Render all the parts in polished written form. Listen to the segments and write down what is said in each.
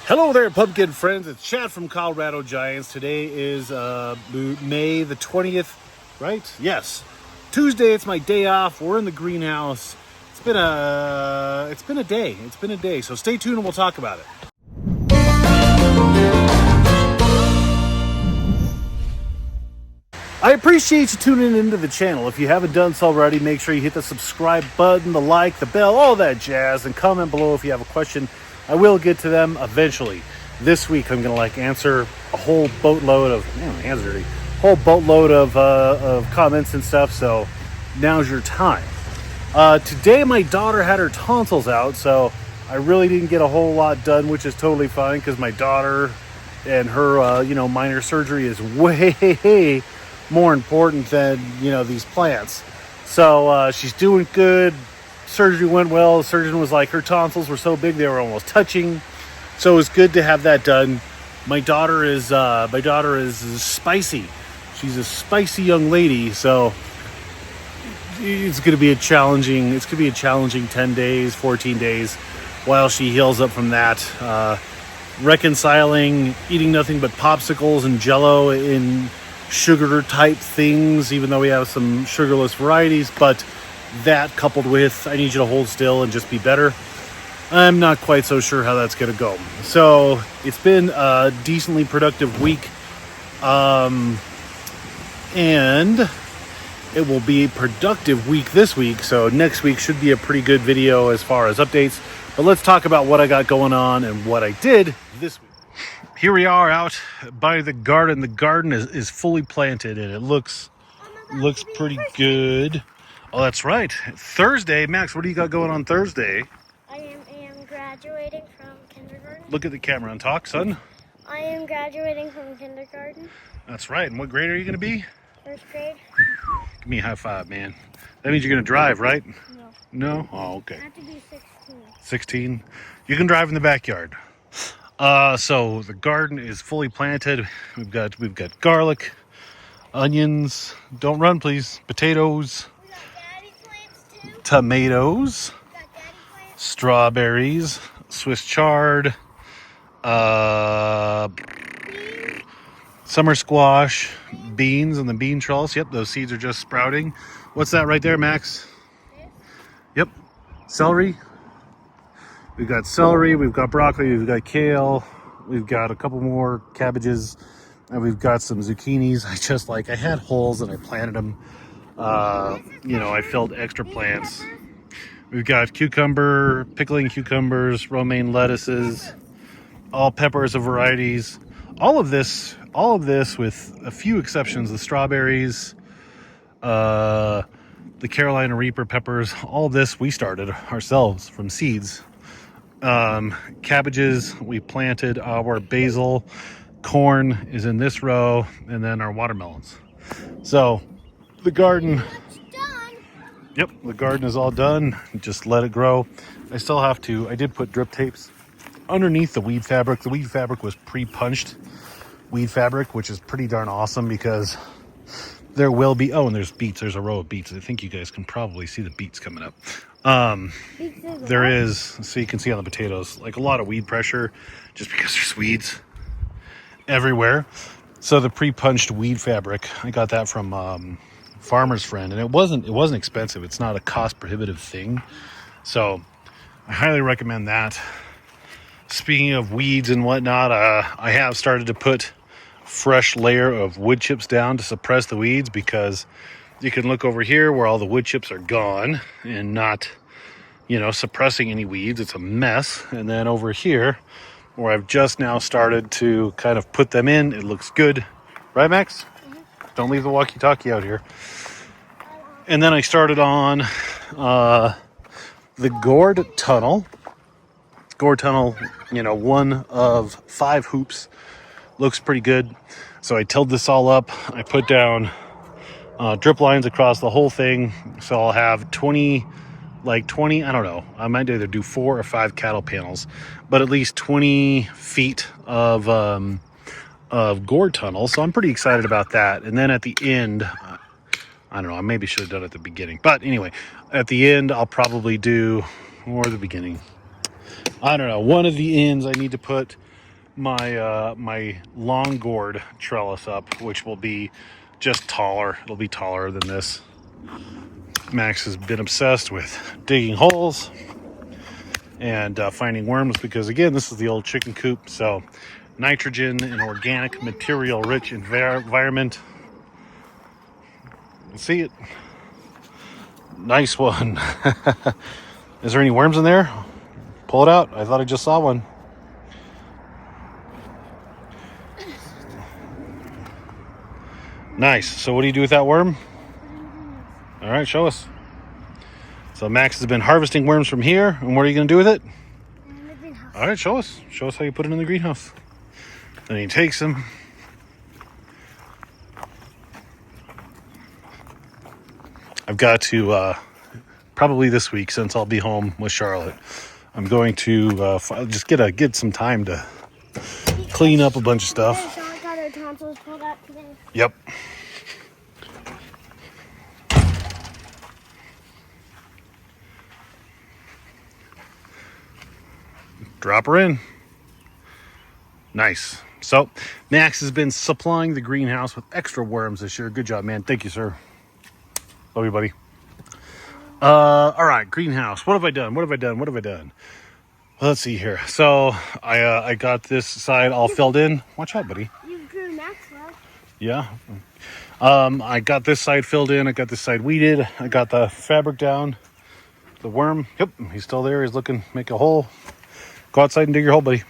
Hello there, pumpkin friends. It's Chad from Colorado Giants. Today is May the 20th, right? Yes. Tuesday, it's my day off. We're in the greenhouse. It's been a day. So stay tuned and we'll talk about it. I appreciate you tuning into the channel. If you haven't done so already, make sure you hit the subscribe button, the like, the bell, all that jazz, and comment below if you have a question. I will get to them eventually. This week, I'm going to answer a whole boatload of, man, my hands are dirty, of comments and stuff. So now's your time. Today, my daughter had her tonsils out, so I really didn't get a whole lot done, which is totally fine because my daughter and her, minor surgery is way more important than, these plants. So she's doing good. Surgery went well. The surgeon was like, her tonsils were so big they were almost touching. So it was good to have that done. My daughter is spicy. She's a spicy young lady. So it's going to be a challenging 10 days, 14 days while she heals up from that. Reconciling eating nothing but popsicles and Jello in sugar type things, even though we have some sugarless varieties, but that coupled with I need you to hold still and just be better, I'm not quite so sure how that's going to go. So it's been a decently productive week, and it will be a productive week this week. So next week should be a pretty good video as far as updates. But let's talk about what I got going on and what I did this week. Here we are out by the garden. The garden is fully planted and it looks pretty good. Oh, that's right. Thursday. Max, what do you got going on Thursday? I am graduating from kindergarten. Look at the camera and talk, son. I am graduating from kindergarten. That's right. And what grade are you going to be? First grade. Give me a high five, man. That means you're going to drive, right? No. No? Oh, okay. I have to be 16. 16? You can drive in the backyard. So the garden is fully planted. We've got garlic, onions. Don't run, please. Potatoes. We got daddy plants too. Tomatoes. We got daddy plants. Strawberries. Swiss chard. Summer squash. Beans on the bean trellis. Yep, those seeds are just sprouting. What's that right there, Max? Yep. Celery. We've got celery, we've got broccoli, we've got kale, we've got a couple more cabbages, and we've got some zucchinis. I had holes and I planted them. I filled extra plants. We've got cucumber, pickling cucumbers, romaine lettuces, all peppers of varieties. All of this with a few exceptions, the strawberries, the Carolina Reaper peppers, all this we started ourselves from seeds. Cabbages, we planted our basil, corn is in this row, and then our watermelons. So the garden, yep, the garden is all done. Just let it grow. I did put drip tapes underneath the weed fabric. The weed fabric was pre-punched weed fabric, which is pretty darn awesome because there will be, and there's beets. There's a row of beets. I think you guys can probably see the beets coming up. There is, so you can see on the potatoes, like a lot of weed pressure just because there's weeds everywhere. So the pre-punched weed fabric, I got that from Farmer's Friend, and it wasn't expensive. It's not a cost prohibitive thing. So I highly recommend that. Speaking of weeds and whatnot, I have started to put fresh layer of wood chips down to suppress the weeds, because you can look over here where all the wood chips are gone and not, suppressing any weeds. It's a mess. And then over here where I've just now started to kind of put them in, it looks good. Right, Max? Mm-hmm. Don't leave the walkie-talkie out here. And then I started on the Gourd tunnel. Gourd tunnel, one of 5 hoops. Looks pretty good. So I tilled this all up. I put down drip lines across the whole thing. So I'll have 20, I don't know. I might either do 4 or 5 cattle panels, but at least 20 feet of Gourd tunnel. So I'm pretty excited about that. And then at the end, I don't know, I maybe should have done it at the beginning. But anyway, at the end, I'll probably do, or the beginning. I don't know. One of the ends I need to put my long gourd trellis up, which will be just taller. It'll be taller than this. Max has been obsessed with digging holes and finding worms because, again, this is the old chicken coop. So nitrogen and organic material rich environment. See it? Nice one. Is there any worms in there? Pull it out. I thought I just saw one. Nice. So what do you do with that worm? All right, show us. So Max has been harvesting worms from here, and what are you going to do with it? In the greenhouse. All right, show us. Show us how you put it in the greenhouse. Then he takes them. I've got to, probably this week, since I'll be home with Charlotte, I'm going to just get some time to clean up a bunch of stuff. Charlotte got her tonsils pulled out today. Yep. Drop her in. Nice. So Max has been supplying the greenhouse with extra worms this year. Good job, man. Thank you, sir. Love you, buddy. All right, greenhouse. What have I done? Well, let's see here. So I got this side all filled in. Watch out, buddy. You grew Maxwell. Yeah. I got this side filled in. I got this side weeded. I got the fabric down. The worm. Yep, he's still there. He's looking. Make a hole. Go outside and dig your hole, buddy.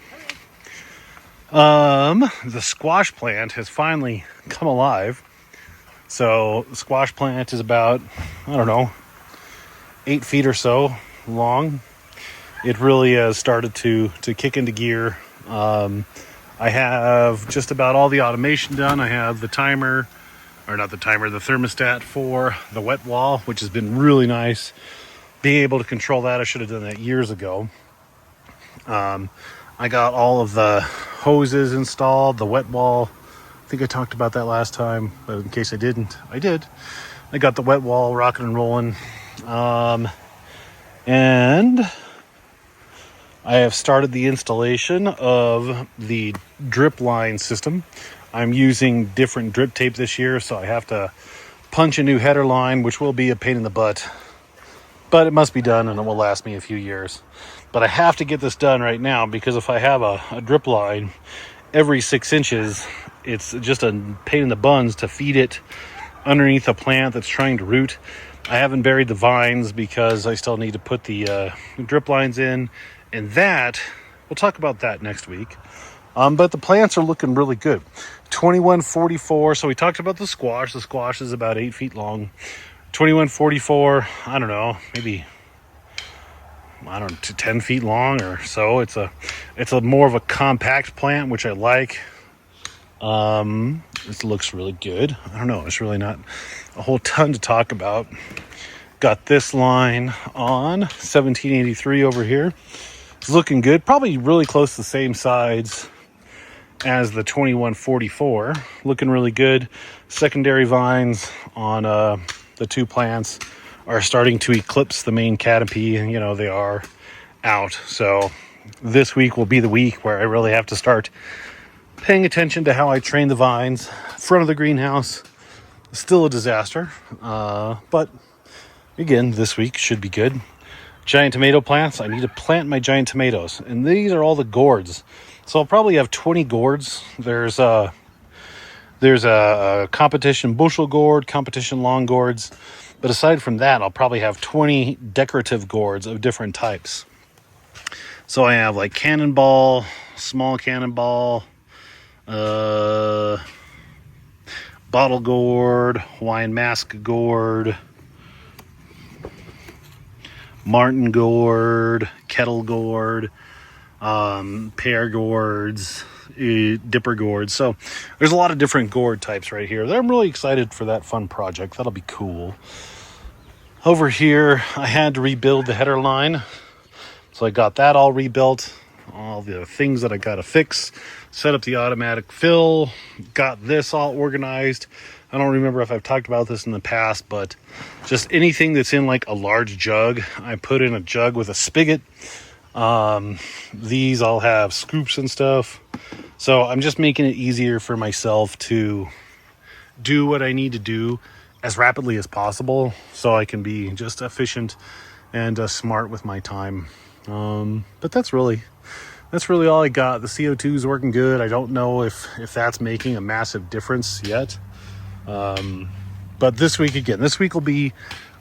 The squash plant has finally come alive. So the squash plant is about, I don't know, 8 feet or so long. It really has started to kick into gear. I have just about all the automation done. I have the timer, or not the timer, the thermostat for the wet wall, which has been really nice. Being able to control that, I should have done that years ago. I got all of the hoses installed, the wet wall. I think I talked about that last time, but in case I didn't, I did. I got the wet wall rocking and rolling. And I have started the installation of the drip line system. I'm using different drip tape this year, so I have to punch a new header line, which will be a pain in the butt. But it must be done, and it will last me a few years. But I have to get this done right now, because if I have a drip line every 6 inches, it's just a pain in the buns to feed it underneath a plant that's trying to root. I haven't buried the vines because I still need to put the drip lines in, and that, we'll talk about that next week. But the plants are looking really good. 2144, so we talked about the squash. The squash is about 8 feet long. 2144, I don't know, maybe, to 10 feet long or so. It's a more of a compact plant, which I like. This looks really good. I don't know, it's really not a whole ton to talk about. Got this line on 1783 over here. It's looking good, probably really close to the same size as the 2144. Looking really good. Secondary vines on the two plants are starting to eclipse the main canopy, and they are out. So this week will be the week where I really have to start paying attention to how I train the vines. Front of the greenhouse, still a disaster, but again, this week should be good. Giant tomato plants. I need to plant my giant tomatoes, and these are all the gourds. So I'll probably have 20 gourds. There's a competition bushel gourd, competition long gourds. But aside from that, I'll probably have 20 decorative gourds of different types. So I have like cannonball, small cannonball, bottle gourd, Hawaiian mask gourd, Martin gourd, kettle gourd, pear gourds, dipper gourds. So there's a lot of different gourd types right here. I'm really excited for that fun project. That'll be cool. Over here, I had to rebuild the header line. So I got that all rebuilt. All the things that I got to fix. Set up the automatic fill. Got this all organized. I don't remember if I've talked about this in the past, but just anything that's in like a large jug, I put in a jug with a spigot. These all have scoops and stuff. So I'm just making it easier for myself to do what I need to do as rapidly as possible so I can be just efficient and smart with my time. But that's really all I got. The CO2 is working good. I don't know if that's making a massive difference yet. But this week will be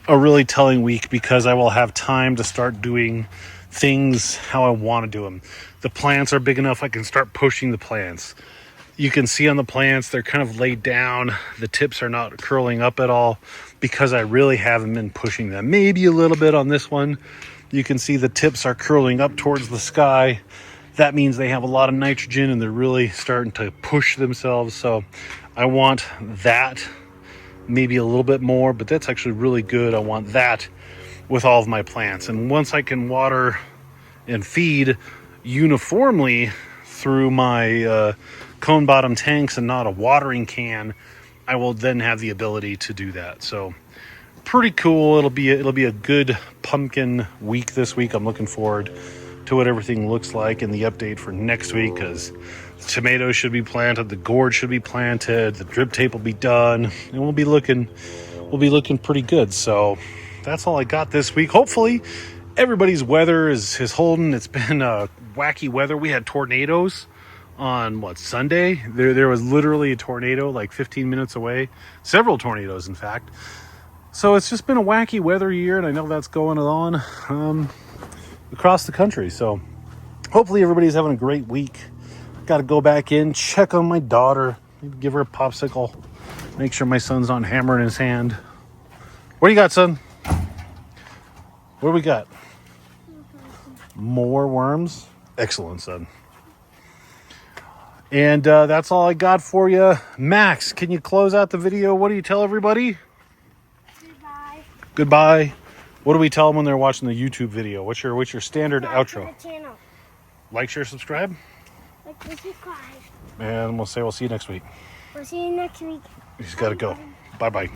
a really telling week because I will have time to start doing things how I want to do them. The plants are big enough I can start pushing the plants. You can see on the plants they're kind of laid down. The tips are not curling up at all because I really haven't been pushing them. Maybe a little bit on this one. You can see the tips are curling up towards the sky. That means they have a lot of nitrogen and they're really starting to push themselves. So I want that maybe a little bit more, but that's actually really good. I want that with all of my plants. And once I can water and feed uniformly through my cone bottom tanks and not a watering can, I will then have the ability to do that. So pretty cool. It'll be a good pumpkin week this week. I'm looking forward to what everything looks like in the update for next week, because tomatoes should be planted, the gourd should be planted, the drip tape will be done, and we'll be looking pretty good. So that's all I got this week. Hopefully everybody's weather is holding. It's been wacky weather. We had tornadoes on Sunday. There was literally a tornado like 15 minutes away, several tornadoes in fact. So it's just been a wacky weather year, and I know that's going on across the country. So hopefully everybody's having a great week. Got to go back in, check on my daughter, maybe give her a popsicle, make sure my son's not hammering his hand. What do you got, son? What do we got? More worms? Excellent, son. And that's all I got for you. Max, can you close out the video? What do you tell everybody? Goodbye. Goodbye. What do we tell them when they're watching the YouTube video? What's your standard outro? The channel. Like, share, subscribe. Like, subscribe. And we'll see you next week. We'll see you next week. He's got to go. Bye-bye.